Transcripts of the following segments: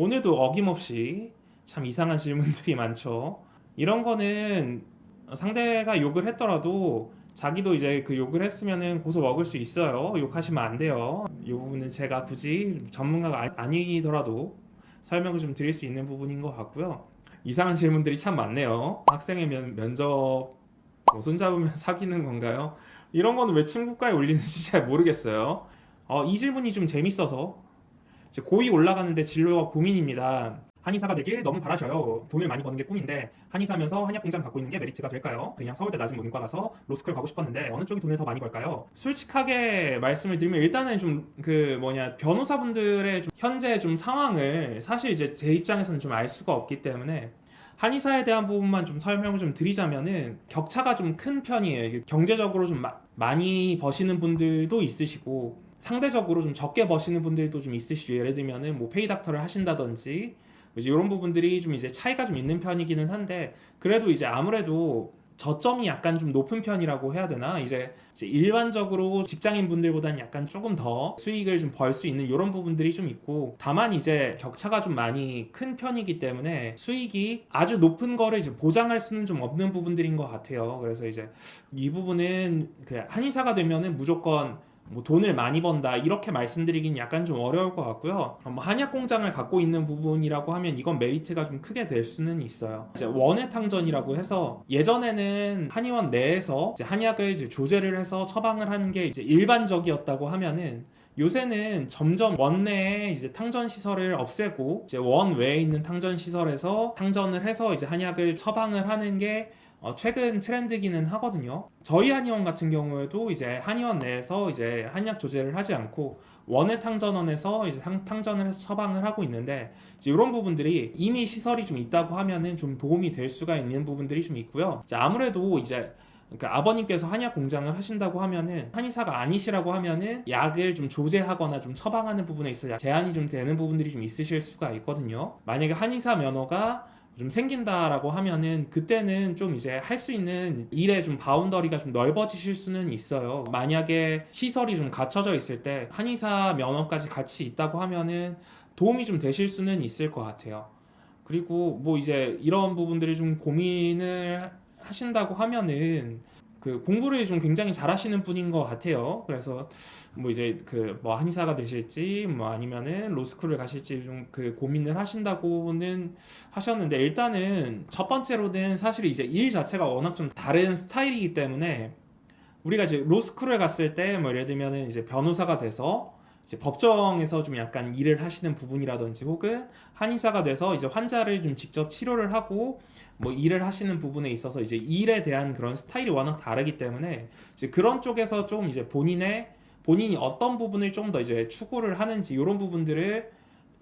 오늘도 어김없이 참 이상한 질문들이 많죠. 이런 거는 상대가 욕을 했더라도 자기도 이제 그 욕을 했으면은 고소 먹을 수 있어요. 욕하시면 안 돼요. 이 부분은 제가 굳이 전문가가 아니더라도 설명을 좀 드릴 수 있는 부분인 것 같고요. 이상한 질문들이 참 많네요. 학생의 면접 뭐 손잡으면 사귀는 건가요? 이런 거는 왜 친구과에 올리는지 잘 모르겠어요. 이 질문이 좀 재밌어서 이제 고2 올라가는데 진로가 고민입니다. 한의사가 되길 너무 바라셔요. 돈을 많이 버는 게 꿈인데 한의사면서 한약 공장 갖고 있는 게 메리트가 될까요? 그냥 서울대 낮은 문과 가서 로스쿨 가고 싶었는데 어느 쪽이 돈을 더 많이 벌까요? 솔직하게 말씀을 드리면 일단은 좀 변호사분들의 좀 현재 좀 상황을 사실 이제 제 입장에서는 좀 알 수가 없기 때문에 한의사에 대한 부분만 좀 설명을 좀 드리자면은 격차가 좀 큰 편이에요. 이게 경제적으로 좀 많이 버시는 분들도 있으시고 상대적으로 좀 적게 버시는 분들도 좀 있으시죠. 예를 들면은 뭐 페이닥터를 하신다든지 이제 이런 부분들이 좀 이제 차이가 좀 있는 편이기는 한데 그래도 이제 아무래도 저점이 약간 좀 높은 편이라고 해야 되나? 이제 일반적으로 직장인 분들보다는 약간 조금 더 수익을 좀 벌 수 있는 이런 부분들이 좀 있고 다만 이제 격차가 좀 많이 큰 편이기 때문에 수익이 아주 높은 거를 이제 보장할 수는 좀 없는 부분들인 것 같아요. 그래서 이제 이 부분은 그 한의사가 되면은 무조건 뭐 돈을 많이 번다 이렇게 말씀드리긴 약간 좀 어려울 것 같고요. 뭐 한약 공장을 갖고 있는 부분이라고 하면 이건 메리트가 좀 크게 될 수는 있어요. 이제 원예탕전이라고 해서 예전에는 한의원 내에서 이제 한약을 이제 조제를 해서 처방을 하는 게 이제 일반적이었다고 하면은 요새는 점점 원내에 이제 탕전 시설을 없애고 이제 원 외에 있는 탕전 시설에서 탕전을 해서 이제 한약을 처방을 하는 게 최근 트렌드기는 하거든요. 저희 한의원 같은 경우에도 이제 한의원 내에서 이제 한약 조제를 하지 않고 원예 탕전원에서 이제 탕전을 해서 처방을 하고 있는데 이제 이런 부분들이 이미 시설이 좀 있다고 하면은 좀 도움이 될 수가 있는 부분들이 좀 있고요. 이제 아무래도 이제 그러니까 아버님께서 한약 공장을 하신다고 하면은 한의사가 아니시라고 하면은 약을 좀 조제하거나 좀 처방하는 부분에 있어 제한이 좀 되는 부분들이 좀 있으실 수가 있거든요. 만약에 한의사 면허가 좀 생긴다라고 하면은 그때는 좀 이제 할 수 있는 일의 좀 바운더리가 좀 넓어지실 수는 있어요. 만약에 시설이 좀 갖춰져 있을 때 한의사 면허까지 같이 있다고 하면은 도움이 좀 되실 수는 있을 것 같아요. 그리고 뭐 이제 이런 부분들이 좀 고민을 하신다고 하면은 그 공부를 좀 굉장히 잘하시는 분인 것 같아요. 그래서 뭐 이제 그 뭐 한의사가 되실지 뭐 아니면은 로스쿨을 가실지 좀 그 고민을 하신다고는 하셨는데 일단은 첫 번째로는 사실 이제 일 자체가 워낙 좀 다른 스타일이기 때문에 우리가 이제 로스쿨을 갔을 때 뭐 예를 들면은 이제 변호사가 돼서 이제 법정에서 좀 약간 일을 하시는 부분이라든지 혹은 한의사가 돼서 이제 환자를 좀 직접 치료를 하고 뭐 일을 하시는 부분에 있어서 이제 일에 대한 그런 스타일이 워낙 다르기 때문에 이제 그런 쪽에서 좀 이제 본인이 어떤 부분을 좀 더 이제 추구를 하는지 이런 부분들을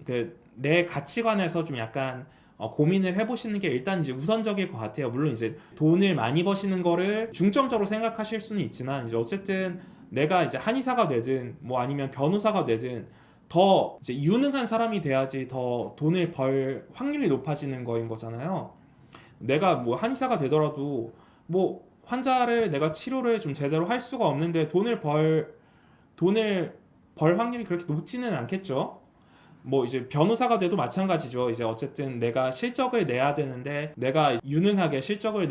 그 내 가치관에서 좀 약간 고민을 해보시는 게 일단 이제 우선적일 것 같아요. 물론 이제 돈을 많이 버시는 거를 중점적으로 생각하실 수는 있지만 이제 어쨌든 내가 이제 한의사가 되든 뭐 아니면 변호사가 되든 더 이제 유능한 사람이 돼야지 더 돈을 벌 확률이 높아지는 거인 거잖아요. 내가 뭐 한의사가 되더라도 뭐 환자를 내가 치료를 좀 제대로 할 수가 없는데 돈을 벌 확률이 그렇게 높지는 않겠죠. 뭐 이제 변호사가 돼도 마찬가지죠. 이제 어쨌든 내가 실적을 내야 되는데 내가 유능하게 실적을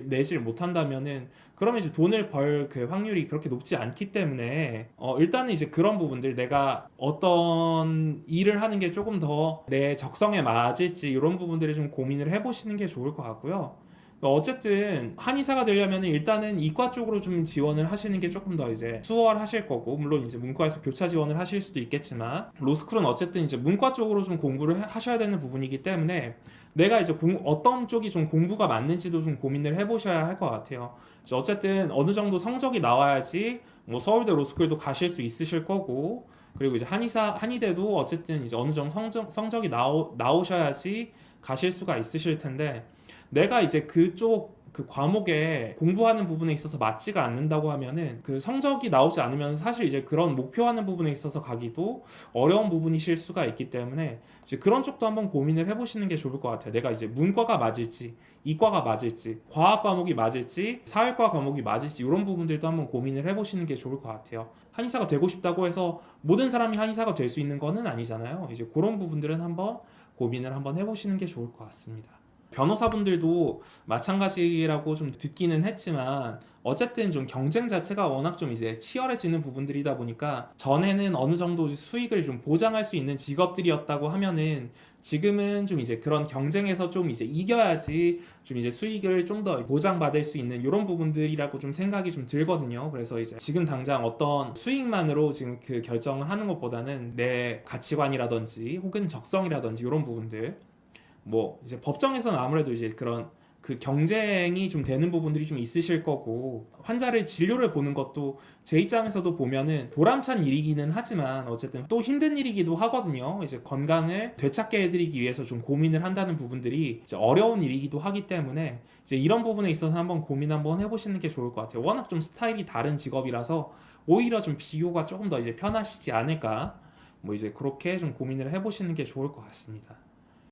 내질 못한다면은 그러면 이제 돈을 벌 그 확률이 그렇게 높지 않기 때문에 일단은 이제 그런 부분들 내가 어떤 일을 하는 게 조금 더 내 적성에 맞을지 이런 부분들을 좀 고민을 해보시는 게 좋을 것 같고요. 어쨌든 한의사가 되려면 일단은 이과 쪽으로 좀 지원을 하시는 게 조금 더 이제 수월하실 거고 물론 이제 문과에서 교차 지원을 하실 수도 있겠지만 로스쿨은 어쨌든 이제 문과 쪽으로 좀 공부를 하셔야 되는 부분이기 때문에 내가 이제 어떤 쪽이 좀 공부가 맞는지도 좀 고민을 해보셔야 할 것 같아요. 이제 어쨌든 어느 정도 성적이 나와야지 뭐 서울대 로스쿨도 가실 수 있으실 거고 그리고 이제 한의대도 어쨌든 이제 어느 정도 성적이 나오셔야지 가실 수가 있으실 텐데 내가 이제 그쪽 그 과목에 공부하는 부분에 있어서 맞지가 않는다고 하면은 그 성적이 나오지 않으면 사실 이제 그런 목표하는 부분에 있어서 가기도 어려운 부분이실 수가 있기 때문에 이제 그런 쪽도 한번 고민을 해보시는 게 좋을 것 같아요. 내가 이제 문과가 맞을지, 이과가 맞을지, 과학 과목이 맞을지, 사회과 과목이 맞을지 이런 부분들도 한번 고민을 해보시는 게 좋을 것 같아요. 한의사가 되고 싶다고 해서 모든 사람이 한의사가 될 수 있는 거는 아니잖아요. 이제 그런 부분들은 한번 고민을 한번 해보시는 게 좋을 것 같습니다. 변호사분들도 마찬가지라고 좀 듣기는 했지만 어쨌든 좀 경쟁 자체가 워낙 좀 이제 치열해지는 부분들이다 보니까 전에는 어느 정도 수익을 좀 보장할 수 있는 직업들이었다고 하면은 지금은 좀 이제 그런 경쟁에서 좀 이제 이겨야지 좀 이제 수익을 좀 더 보장받을 수 있는 이런 부분들이라고 좀 생각이 좀 들거든요. 그래서 이제 지금 당장 어떤 수익만으로 지금 그 결정을 하는 것보다는 내 가치관이라든지 혹은 적성이라든지 이런 부분들 뭐 이제 법정에서는 아무래도 이제 그런 그 경쟁이 좀 되는 부분들이 좀 있으실 거고 환자를 진료를 보는 것도 제 입장에서도 보면은 보람찬 일이기는 하지만 어쨌든 또 힘든 일이기도 하거든요. 이제 건강을 되찾게 해드리기 위해서 좀 고민을 한다는 부분들이 이제 어려운 일이기도 하기 때문에 이제 이런 부분에 있어서 한번 고민 한번 해보시는 게 좋을 것 같아요. 워낙 좀 스타일이 다른 직업이라서 오히려 좀 비교가 조금 더 이제 편하시지 않을까 뭐 이제 그렇게 좀 고민을 해보시는 게 좋을 것 같습니다.